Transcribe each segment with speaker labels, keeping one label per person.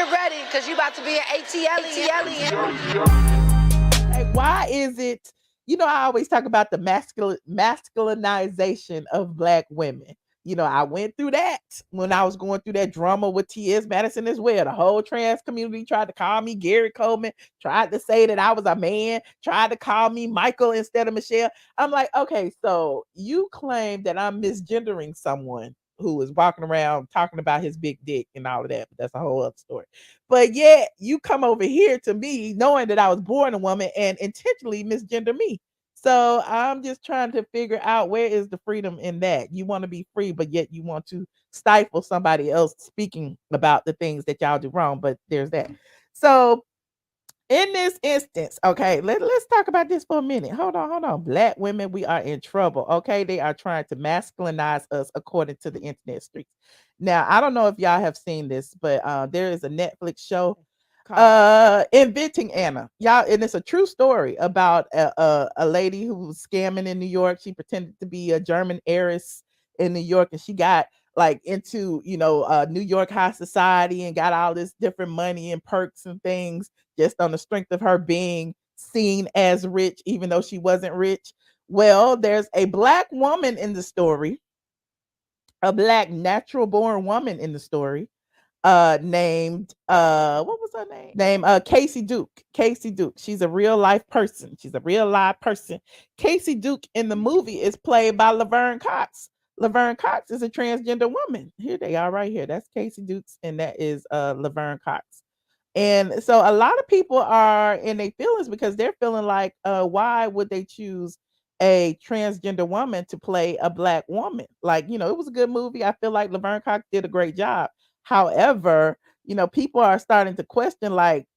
Speaker 1: get ready, because you about to be an ATLien.
Speaker 2: Like, why is it, I always talk about the masculinization of Black women. I went through that when I was going through that drama with T.S. Madison as well. The whole trans community tried to call me Gary Coleman, tried to say that I was a man, tried to call me Michael instead of Michelle. I'm like, okay, so you claim that I'm misgendering someone who is walking around talking about his big dick and all of that, but that's a whole other story. But yet you come over here to me knowing that I was born a woman and intentionally misgender me. So I'm just trying to figure out, where is the freedom in that? You want to be free, but yet you want to stifle somebody else speaking about the things that y'all do wrong. But there's that. So in this instance, okay, let's talk about this for a minute. Hold on. Black women, we are in trouble. Okay. They are trying to masculinize us according to the internet streets. Now, I don't know if y'all have seen this, but there is a Netflix show Inventing Anna. Y'all, and it's a true story about a lady who was scamming in New York. She pretended to be a German heiress in New York, and she got like into New York high society and got all this different money and perks and things just on the strength of her being seen as rich, even though she wasn't rich. Well, there's a Black woman in the story, a Black natural born woman in the story, named what was her name? Kacy Duke. Kacy Duke. She's a real life person. She's a real live person. Kacy Duke in the movie is played by Laverne Cox. Laverne Cox is a transgender woman. Here they are right here. That's Kacy Duke's, and that is Laverne Cox. And so a lot of people are in their feelings because they're feeling like, why would they choose a transgender woman to play a Black woman? Like, it was a good movie. I feel like Laverne Cox did a great job. However, people are starting to question, like,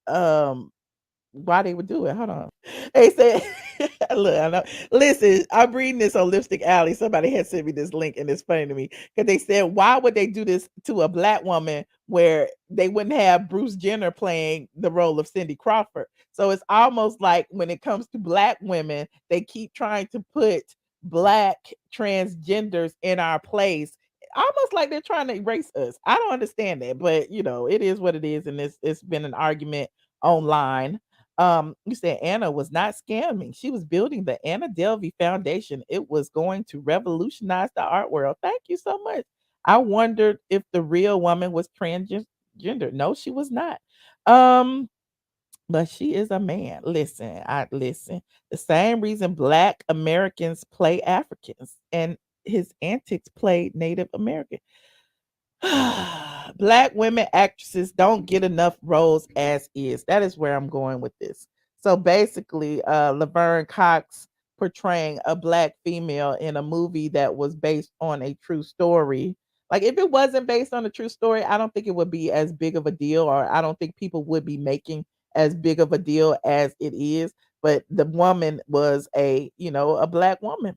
Speaker 2: why they would do it. Hold on. They said, look, I know. Listen, I'm reading this on Lipstick Alley. Somebody had sent me this link, and it's funny to me because they said, why would they do this to a Black woman where they wouldn't have Bruce Jenner playing the role of Cindy Crawford? So it's almost like when it comes to Black women, they keep trying to put Black transgenders in our place, almost like they're trying to erase us. I don't understand that, but it is what it is, and it's been an argument online. You said Anna was not scamming. She was building the Anna Delvey Foundation. It was going to revolutionize the art world. Thank you so much. I wondered if the real woman was transgender. No, she was not. But she is a man. Listen, I listen. The same reason Black Americans play Africans and his antics played Native American. Black women actresses don't get enough roles as is. That is where I'm going with this. So basically, Laverne Cox portraying a Black female in a movie that was based on a true story. Like, if it wasn't based on a true story, I don't think it would be as big of a deal, or I don't think people would be making as big of a deal as it is. But the woman was a Black woman.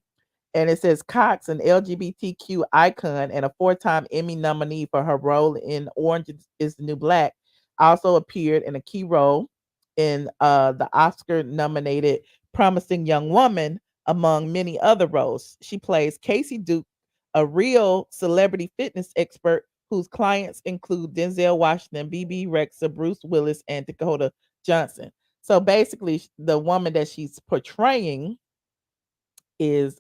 Speaker 2: And it says Cox, an LGBTQ icon and a four-time Emmy nominee for her role in Orange is the New Black, also appeared in a key role in the Oscar-nominated Promising Young Woman, among many other roles. She plays Kacy Duke, a real celebrity fitness expert whose clients include Denzel Washington, BB Rexha, Bruce Willis, and Dakota Johnson. So basically, the woman that she's portraying is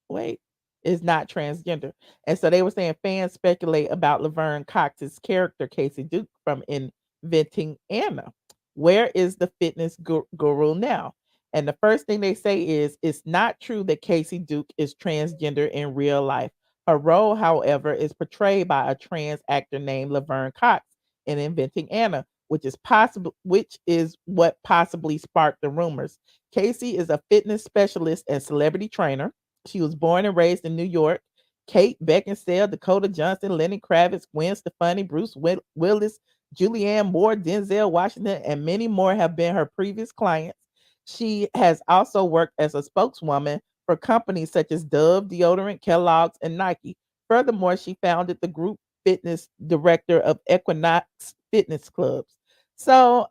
Speaker 2: wait, is not transgender. And so they were saying fans speculate about Laverne Cox's character, Kacy Duke, from Inventing Anna. Where is the fitness guru now? And the first thing they say is it's not true that Kacy Duke is transgender in real life. Her role, however, is portrayed by a trans actor named Laverne Cox in Inventing Anna, which is what possibly sparked the rumors. Kacy is a fitness specialist and celebrity trainer. She was born and raised in New York. Kate Beckinsale, Dakota Johnson, Lenny Kravitz, Gwen Stefani, Bruce Willis, Julianne Moore, Denzel Washington, and many more have been her previous clients. She has also worked as a spokeswoman for companies such as Dove Deodorant, Kellogg's, and Nike. Furthermore, she founded the group fitness director of Equinox Fitness Clubs. So,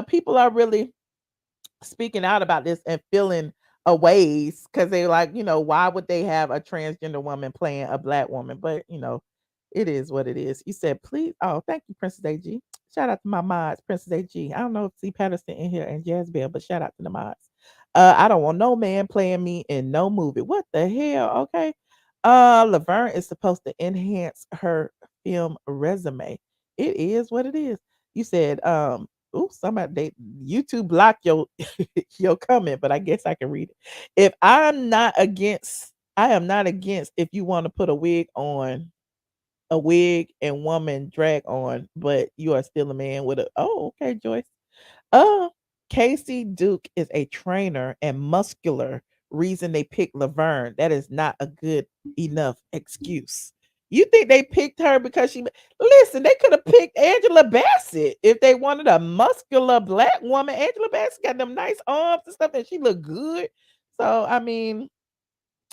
Speaker 2: people are really speaking out about this and feeling a ways because they're like, why would they have a transgender woman playing a Black woman? But It is what it is. You said, please. Oh, thank you, Princess AG. Shout out to my mods, Princess AG. I don't know if C. Patterson in here and Jazz Bell, but shout out to the mods. I don't want no man playing me in no movie. What the hell? Okay. Laverne is supposed to enhance her film resume. It is what it is. You said, oops, somebody they YouTube blocked your your comment, but I guess I can read it. If I'm not against, I am not against if you want to put a wig and woman drag on, but you are still a man with a okay, Joyce. Uh Kacy Duke is a trainer and muscular reason they picked Laverne. That is not a good enough excuse. You think they picked her because she listen, they could have picked Angela Bassett if they wanted a muscular black woman. Angela Bassett got them nice arms and stuff, and she looked good. So I mean,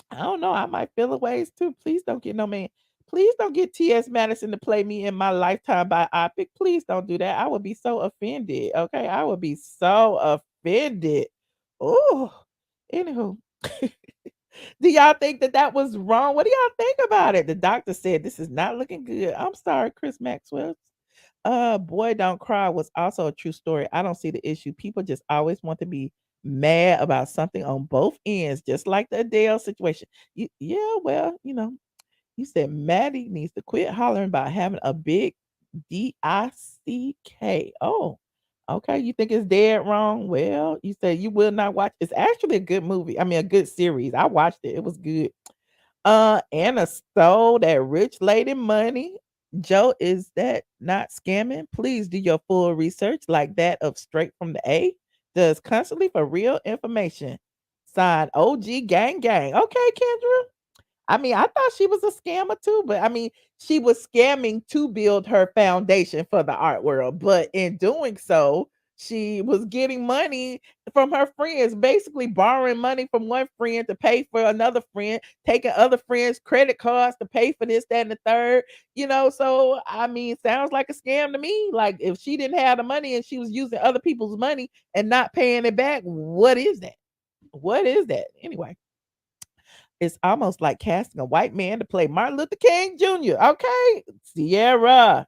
Speaker 2: I don't know. I might feel a ways too. Please don't get no man. Please don't get T.S. Madison to play me in my Lifetime biopic. Please don't do that. I would be so offended. Okay. I would be so offended. Oh, anywho. Do y'all think that that was wrong? What do y'all think about it? The doctor said this is not looking good. I'm sorry, Chris Maxwell. Boy Don't Cry was also a true story. I don't see the issue. People just always want to be mad about something on both ends, just like the Adele situation. Yeah, well, you said Maddie needs to quit hollering about having a big DICK. Oh, okay. You think it's dead wrong? Well, you said you will not watch. It's actually a good movie. I mean, a good series. I watched it. It was good. Anna stole that rich lady money. Joe, is that not scamming? Please do your full research like that of Straight from the A. Does constantly for real information. Signed OG Gang Gang. Okay, Kendra. I mean, I thought she was a scammer too, but I mean, she was scamming to build her foundation for the art world. But in doing so, she was getting money from her friends, basically borrowing money from one friend to pay for another friend, taking other friends' credit cards to pay for this, that, and the third. So I mean, sounds like a scam to me. Like if she didn't have the money and she was using other people's money and not paying it back, what is that? What is that? Anyway, it's almost like casting a white man to play Martin Luther King Jr. Okay, Sierra,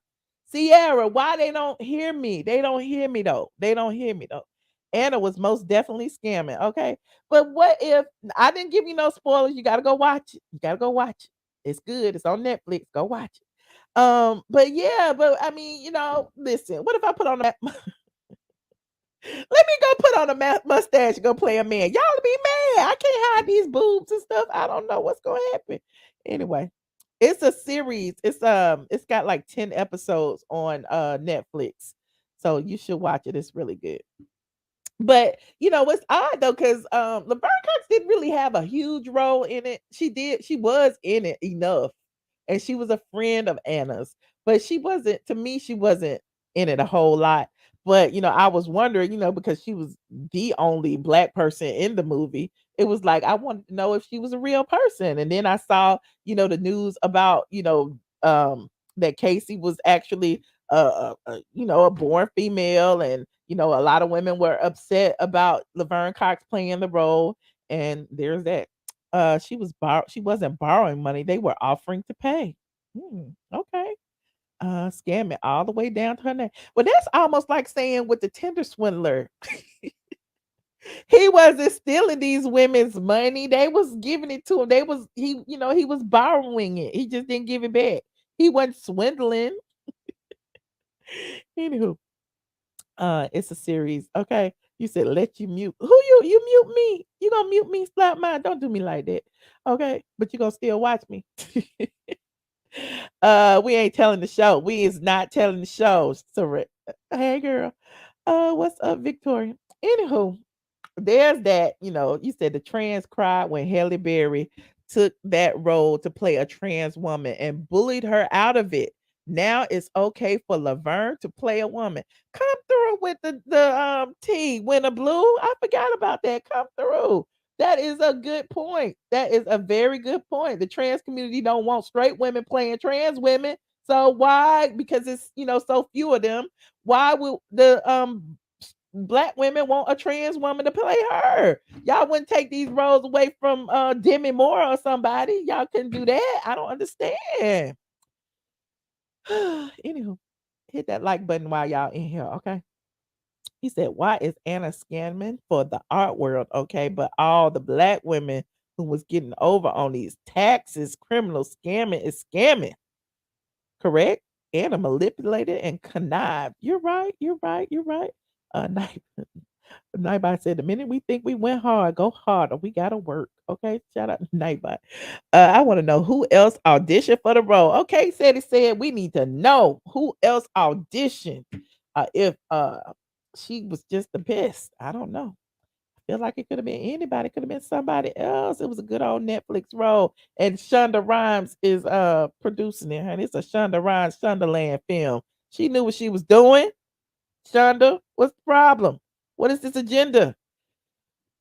Speaker 2: why they don't hear me? They don't hear me though. They don't hear me though. Anna was most definitely scamming. Okay, but what if I didn't give you no spoilers? You gotta go watch it. You gotta go watch it. It's good. It's on Netflix. Go watch it. But yeah, but I mean, listen. What if I put on a let me go put on a mustache and go play a man. Y'all be mad. I can't hide these boobs and stuff. I don't know what's gonna happen. Anyway, it's a series. It's got like 10 episodes on Netflix. So you should watch it. It's really good. But what's odd though, because Laverne Cox didn't really have a huge role in it. She was in it enough, and she was a friend of Anna's, but she wasn't. To me, she wasn't in it a whole lot. But I was wondering, because she was the only black person in the movie. It was like I wanted to know if she was a real person, and then I saw, the news about, that Kacy was actually a born female, and a lot of women were upset about Laverne Cox playing the role, and there's that. She wasn't borrowing money; they were offering to pay. Okay, scamming all the way down to her name. Well, that's almost like saying with the Tinder swindler, he wasn't stealing these women's money; they was giving it to him. He was borrowing it. He just didn't give it back. He wasn't swindling. Anywho, it's a series. Okay. You said let you mute. Who you mute me? You gonna mute me, slap mine. Don't do me like that. Okay. But you gonna still watch me. We ain't telling the show. We is not telling the show. So hey girl. What's up, Victoria? Anywho, there's that, you said the trans cried when Halle Berry took that role to play a trans woman and bullied her out of it. Now it's okay for Laverne to play a woman. Come through with the T Winner Blue. I forgot about that. Come through. That is a good point. That is a very good point. The trans community don't want straight women playing trans women. So why? Because it's so few of them. Why will the black women want a trans woman to play her? Y'all wouldn't take these roles away from Demi Moore or somebody. Y'all couldn't do that. I don't understand. Anywho, hit that like button while y'all in here, okay? He said, "Why is Anna scamming for the art world? Okay, but all the black women who was getting over on these taxes, criminal scamming is scamming, correct? Anna manipulated and connived. You're right. You're right. You're right." Night, Nightbot said, "The minute we think we went hard, go harder. We gotta work." Okay, shout out to Nightbot. I want to know who else auditioned for the role. Okay, said we need to know who else auditioned. If she was just the best. I don't know. I feel like it could have been anybody. It could have been somebody else. It was a good old Netflix role. And Shonda Rhimes is producing it, honey. It's a Shonda Rhimes Shondaland film. She knew what she was doing. Shonda, what's the problem? What is this agenda?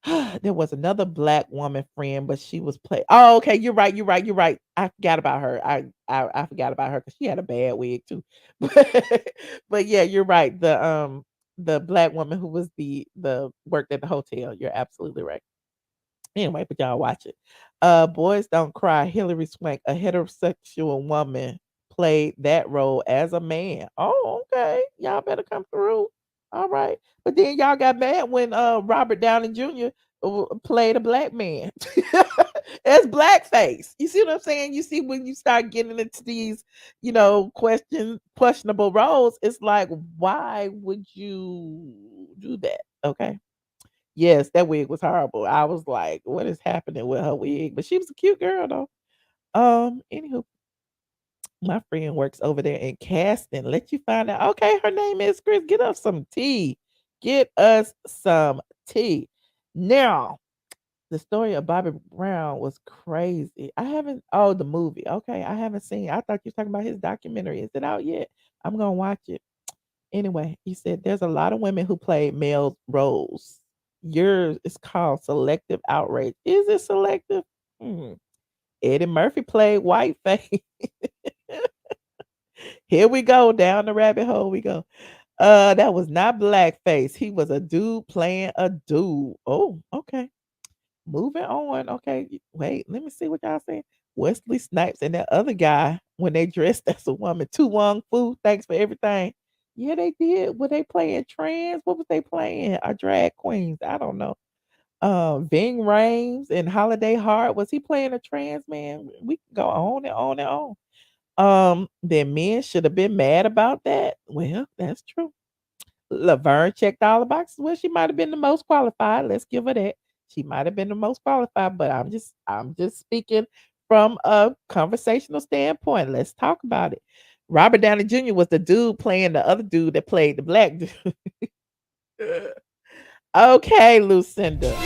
Speaker 2: There was another black woman friend, but she was play. Oh, okay. You're right. You're right. You're right. I forgot about her. I forgot about her because she had a bad wig too. But yeah, you're right. The black woman who was the worked at the hotel. You're absolutely right. Anyway, but y'all watch it. Boys Don't Cry. Hilary Swank, a heterosexual woman, played that role as a man. Oh, okay. Y'all better come through. All right. But then y'all got mad when Robert Downey Jr. Played a black man as blackface. You see what I'm saying? You see when you start getting into these, questionable roles, it's like, why would you do that? Okay. Yes, that wig was horrible. I was like, "What is happening with her wig?" But she was a cute girl though. Anywho, my friend works over there in casting. Let you find out. Okay, her name is Chris. Get us some tea. Get us some tea. Now, the story of Bobby Brown was crazy. I haven't. Oh, the movie. Okay, I haven't seen. I thought you were talking about his documentary. Is it out yet? I'm gonna watch it. Anyway, he said there's a lot of women who play male roles. Yours is called selective outrage. Is it selective? Hmm. Eddie Murphy played Whiteface. Here we go down the rabbit hole. We go. That was not blackface. He was a dude playing a dude. Oh, okay. Moving on. Okay. Wait, let me see what y'all saying. Wesley Snipes and that other guy when they dressed as a woman. Tu Wong Fu. Thanks for everything. Yeah, they did. Were they playing trans? What was they playing? Or drag queens? I don't know. Ving Rhames and Holiday Heart. Was he playing a trans man? We can go on and on and on. Then men should have been mad about that. Well, that's true. Laverne checked all the boxes. Well, she might have been the most qualified. Let's give her that. She might have been the most qualified, but I'm just speaking from a conversational standpoint. Let's talk about it. Robert Downey Jr. was the dude playing the other dude that played the black dude. Okay, Lucinda.